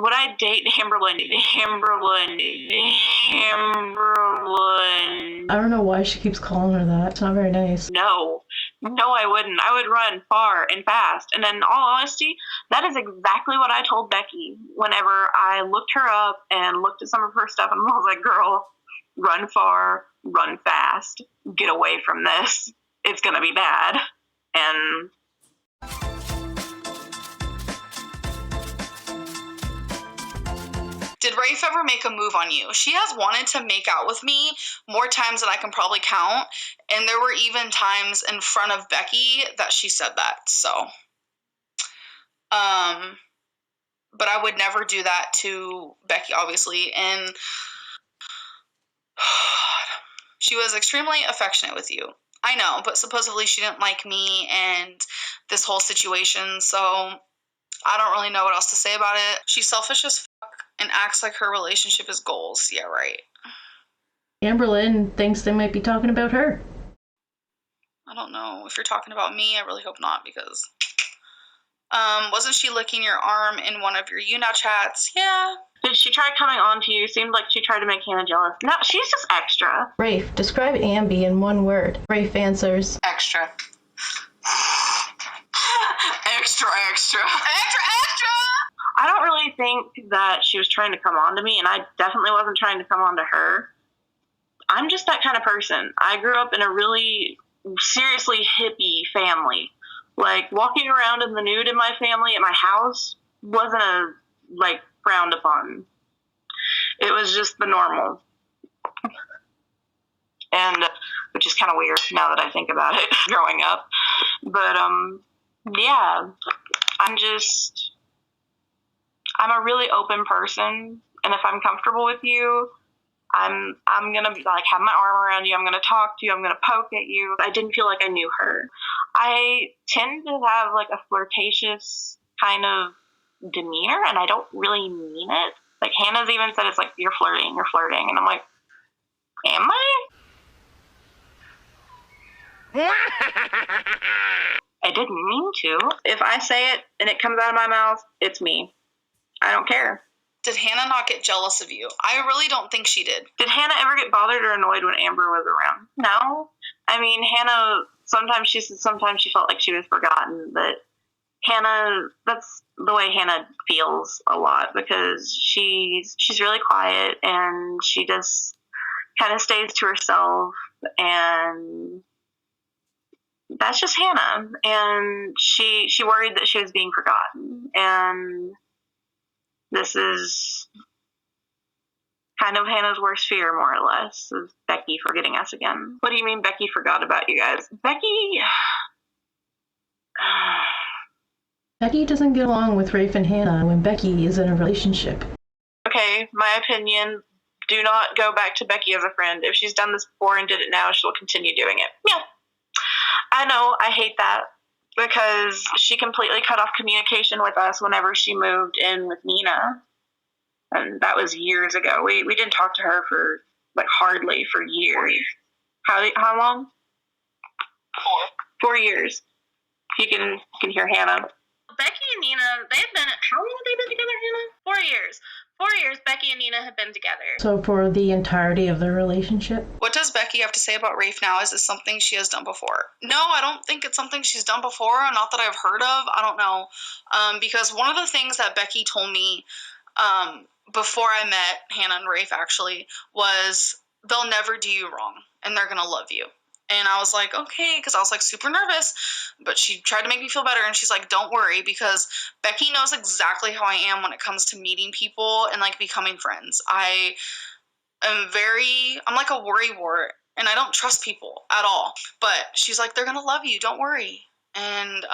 Would I date Amberlynn? I don't know why she keeps calling her that. It's not very nice. No, I wouldn't. I would run far and fast. And in all honesty, that is exactly what I told Becky whenever I looked her up and looked at some of her stuff, and I was like, girl, run far, run fast, get away from this. It's going to be bad. And did Rafe ever make a move on you? She has wanted to make out with me more times than I can probably count. And there were even times in front of Becky that she said that. So, but I would never do that to Becky, obviously. And she was extremely affectionate with you. I know, but supposedly she didn't like me and this whole situation. So I don't really know what else to say about it. She's selfish as fuck and acts like her relationship is goals. Yeah, right. Amberlynn thinks they might be talking about her. I don't know. If you're talking about me, I really hope not, because wasn't she licking your arm in one of your YouNow chats? Yeah. Did she try coming on to you? Seemed like she tried to make Hannah jealous. No, she's just extra. Rafe, describe Ambi in one word. Rafe answers, Extra. Extra, extra. Extra, extra! I don't really think that she was trying to come on to me, and I definitely wasn't trying to come on to her. I'm just that kind of person. I grew up in a really seriously hippie family. Like, walking around in the nude in my family at my house wasn't frowned upon. It was just the normal. And, which is kind of weird now that I think about it, growing up. But, yeah, I'm a really open person, and if I'm comfortable with you, I'm gonna have my arm around you, I'm gonna talk to you, I'm gonna poke at you. I didn't feel like I knew her. I tend to have a flirtatious kind of demeanor, and I don't really mean it. Like, Hannah's even said, it's like, you're flirting, and I'm like, am I? I didn't mean to. If I say it and it comes out of my mouth, it's me. I don't care. Did Hannah not get jealous of you? I really don't think she did. Did Hannah ever get bothered or annoyed when Amber was around? No. I mean, Hannah, sometimes she felt like she was forgotten, but Hannah, that's the way Hannah feels a lot, because she's really quiet, and she just kind of stays to herself, and that's just Hannah. And she worried that she was being forgotten, and this is kind of Hannah's worst fear, more or less, is Becky forgetting us again. What do you mean Becky forgot about you guys? Becky doesn't get along with Rafe and Hannah when Becky is in a relationship. Okay, my opinion, do not go back to Becky as a friend. If she's done this before and did it now, she'll continue doing it. Yeah. I know, I hate that, because she completely cut off communication with us whenever she moved in with Nina. And that was years ago. We didn't talk to her for, hardly for years. How long? 4 years. You can hear Hannah. Becky and Nina, how long have they been together, Hannah? 4 years. 4 years Becky and Nina have been together. So for the entirety of their relationship? What does Becky have to say about Rafe now? Is this something she has done before? No, I don't think it's something she's done before. Not that I've heard of. I don't know. Because one of the things that Becky told me before I met Hannah and Rafe, actually, was they'll never do you wrong, and they're going to love you. And I was like, okay, because I was super nervous, but she tried to make me feel better, and she's like, don't worry, because Becky knows exactly how I am when it comes to meeting people and becoming friends. I'm like a worrywart, and I don't trust people at all. But she's like, they're gonna love you, don't worry. And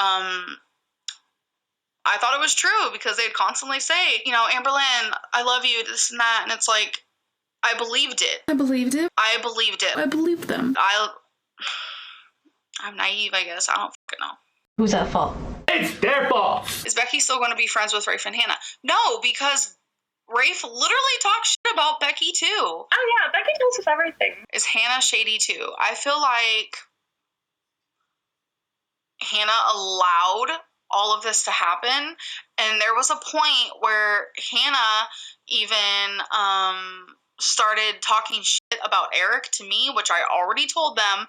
I thought it was true, because they'd constantly say, Amberlynn, I love you, this and that, and it's like, I believed it. I believed it. I believed it. I believed them. I'm naive, I guess. I don't fucking know. Who's at fault? It's their fault. Is Becky still going to be friends with Rafe and Hannah? No, because Rafe literally talks shit about Becky too. Oh yeah, Becky tells us everything. Is Hannah shady too? I feel like Hannah allowed all of this to happen. And there was a point where Hannah even started talking shit about Eric to me, which I already told them.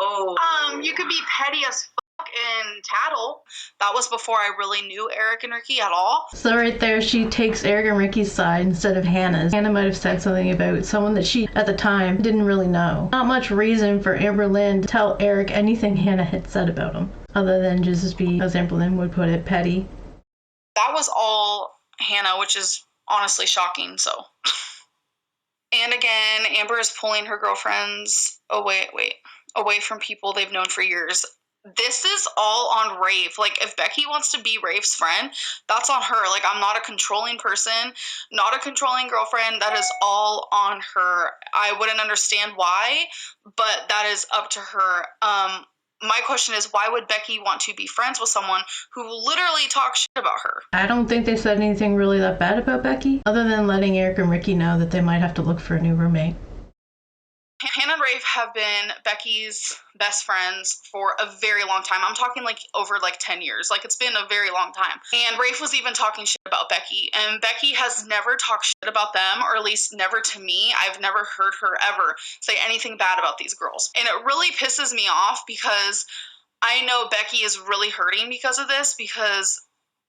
You could be petty as fuck and tattle. That was before I really knew Eric and Ricky at all. So right there, she takes Eric and Ricky's side instead of Hannah's. Hannah might have said something about someone that she, at the time, didn't really know. Not much reason for Amberlynn to tell Eric anything Hannah had said about him, other than just be, as Amberlynn would put it, petty. That was all Hannah, which is honestly shocking, so... And again, Amber is pulling her girlfriends away from people they've known for years. This is all on Rafe. Like, if Becky wants to be Rafe's friend, that's on her. Like, I'm not a controlling person, not a controlling girlfriend. That is all on her. I wouldn't understand why, but that is up to her. My question is, why would Becky want to be friends with someone who literally talks shit about her? I don't think they said anything really that bad about Becky, other than letting Eric and Ricky know that they might have to look for a new roommate. Hannah and Rafe have been Becky's best friends for a very long time. I'm talking like over like 10 years. Like, it's been a very long time. And Rafe was even talking shit about Becky. And Becky has never talked shit about them, or at least never to me. I've never heard her ever say anything bad about these girls. And it really pisses me off because I know Becky is really hurting because of this, because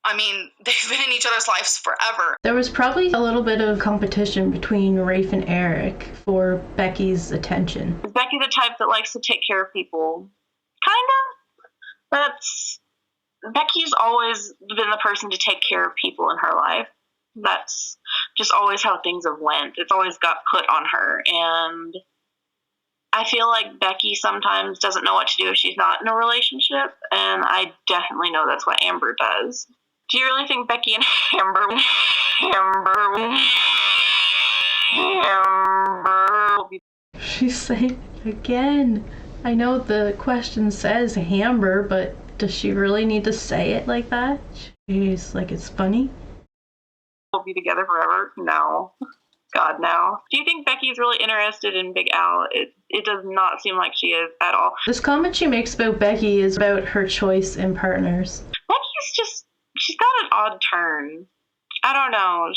I mean, they've been in each other's lives forever. There was probably a little bit of competition between Rafe and Eric for Becky's attention. Is Becky the type that likes to take care of people? Kind of. Becky's always been the person to take care of people in her life. That's just always how things have went. It's always got put on her. And I feel like Becky sometimes doesn't know what to do if she's not in a relationship. And I definitely know that's what Amber does. Do you really think Becky and Amber will be... She's saying it again. I know the question says Amber, but does she really need to say it like that? Jeez, like it's funny. We'll be together forever? No. God, no. Do you think Becky's really interested in Big Al? It does not seem like she is at all. This comment she makes about Becky is about her choice in partners. She's got an odd turn. I don't know.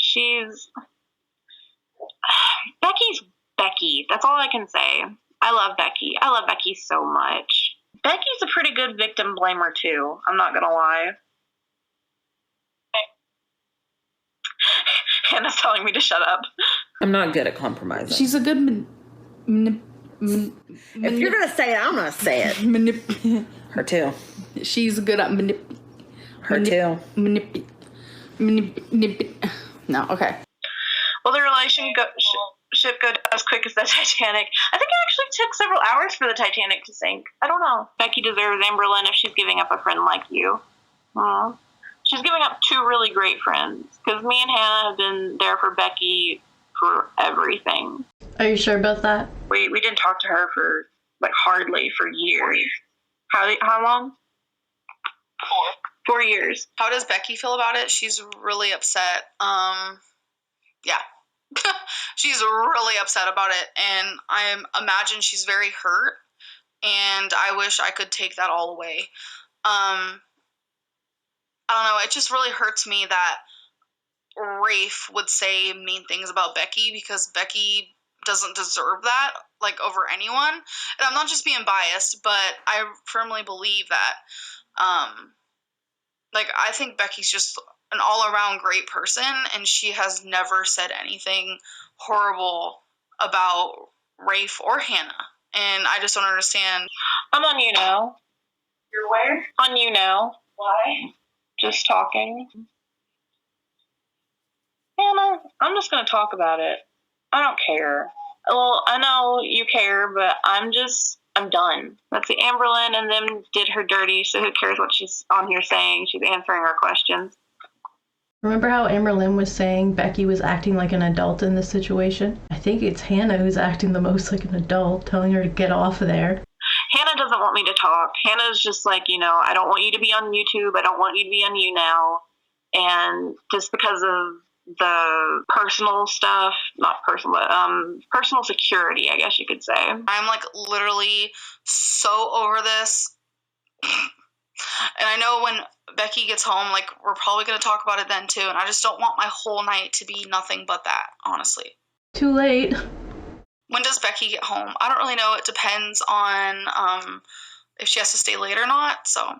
Becky's Becky. That's all I can say. I love Becky. I love Becky so much. Becky's a pretty good victim blamer, too. I'm not gonna lie. Hannah's telling me to shut up. I'm not good at compromising. She's a good... if you're gonna say it, I'm gonna say it. Her too. She's good at Her too. No, okay. Will the relationship go as quick as the Titanic? I think it actually took several hours for the Titanic to sink. I don't know. Becky deserves Amberlynn if she's giving up a friend like you. Aww. She's giving up two really great friends. Because me and Hannah have been there for Becky for everything. Are you sure about that? We didn't talk to her for, hardly for years. How long? 4 years. How does Becky feel about it? She's really upset. Yeah. She's really upset about it, and I imagine she's very hurt, and I wish I could take that all away. I don't know, it just really hurts me that Rafe would say mean things about Becky, because Becky doesn't deserve that, over anyone. And I'm not just being biased, but I firmly believe that, I think Becky's just an all-around great person, and she has never said anything horrible about Rafe or Hannah. And I just don't understand. I'm on You Now. You're where? On You Now. Why? Just talking. Hannah, I'm just going to talk about it. I don't care. Well, I know you care, but I'm done. Let's see, Amberlynn and them did her dirty, so who cares what she's on here saying? She's answering our questions. Remember how Amberlynn was saying Becky was acting like an adult in this situation? I think it's Hannah who's acting the most like an adult, telling her to get off of there. Hannah doesn't want me to talk. Hannah's just like, I don't want you to be on YouTube. I don't want you to be on You Now. And just because of the personal stuff, not personal, but personal security, I guess you could say. I'm literally so over this. And I know when Becky gets home, like, we're probably going to talk about it then too, and I just don't want my whole night to be nothing but that, honestly. Too late. When does Becky get home? I don't really know. It depends on if she has to stay late or not, so